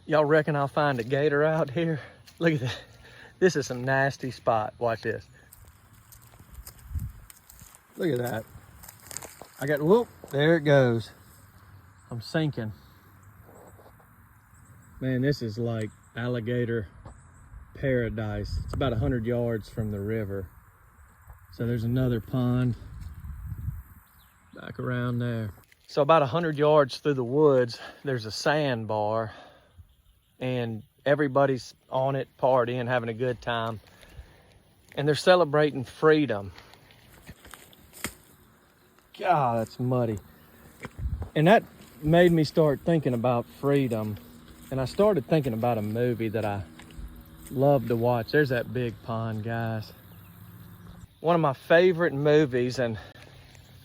Y'all reckon I'll find a gator out here? Look at this. This is some nasty spot. Watch this. Look at that. I got, whoop, there it goes. I'm sinking. Man, this is like alligator paradise. It's about 100 yards from the river. So there's another pond back around there. So about 100 yards through the woods, there's a sandbar, and everybody's on it, partying, having a good time. And they're celebrating freedom. God, that's muddy. And that made me start thinking about freedom. And I started thinking about a movie that I love to watch. There's that big pond, guys. One of my favorite movies, and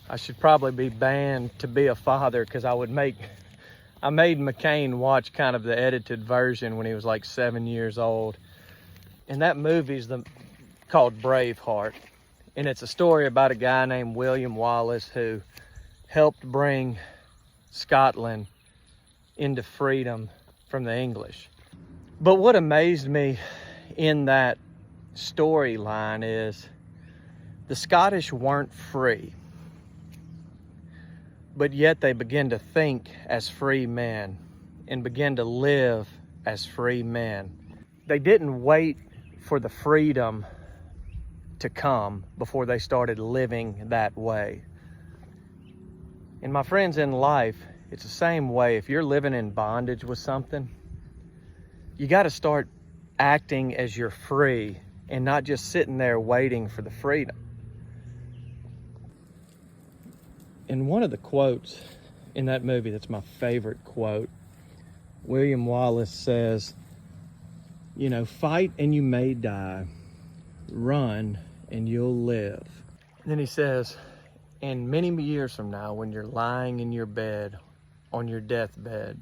I should probably be banned to be a father because I made McCain watch kind of the edited version when he was like 7 years old. And that movie's called Braveheart. And it's a story about a guy named William Wallace who helped bring Scotland into freedom from the English. But what amazed me in that storyline is the Scottish weren't free, but yet they began to think as free men and began to live as free men. They didn't wait for the freedom to come before they started living that way. And my friends, in life, it's the same way. If you're living in bondage with something, you got to start acting as you're free and not just sitting there waiting for the freedom. And one of the quotes in that movie that's my favorite quote, William Wallace says, you know, fight and you may die, run and you'll live. And then he says, and many years from now, when you're lying in your bed, on your deathbed,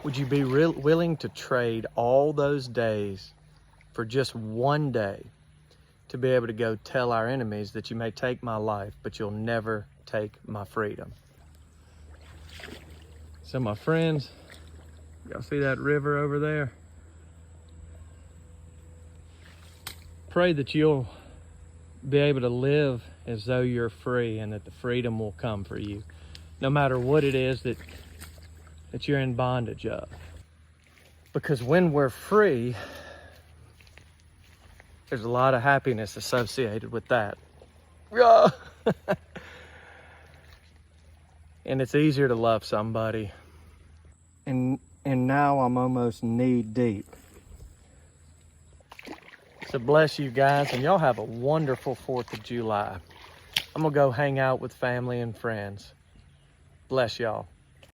would you be willing to trade all those days for just one day to be able to go tell our enemies that you may take my life, but you'll never take my freedom? So my friends, y'all see that river over there? Pray that you'll be able to live as though you're free and that the freedom will come for you, no matter what it is that you're in bondage of. Because when we're free, there's a lot of happiness associated with that. And it's easier to love somebody. And now I'm almost knee deep. So bless you guys, and y'all have a wonderful 4th of July. I'm gonna go hang out with family and friends. Bless y'all.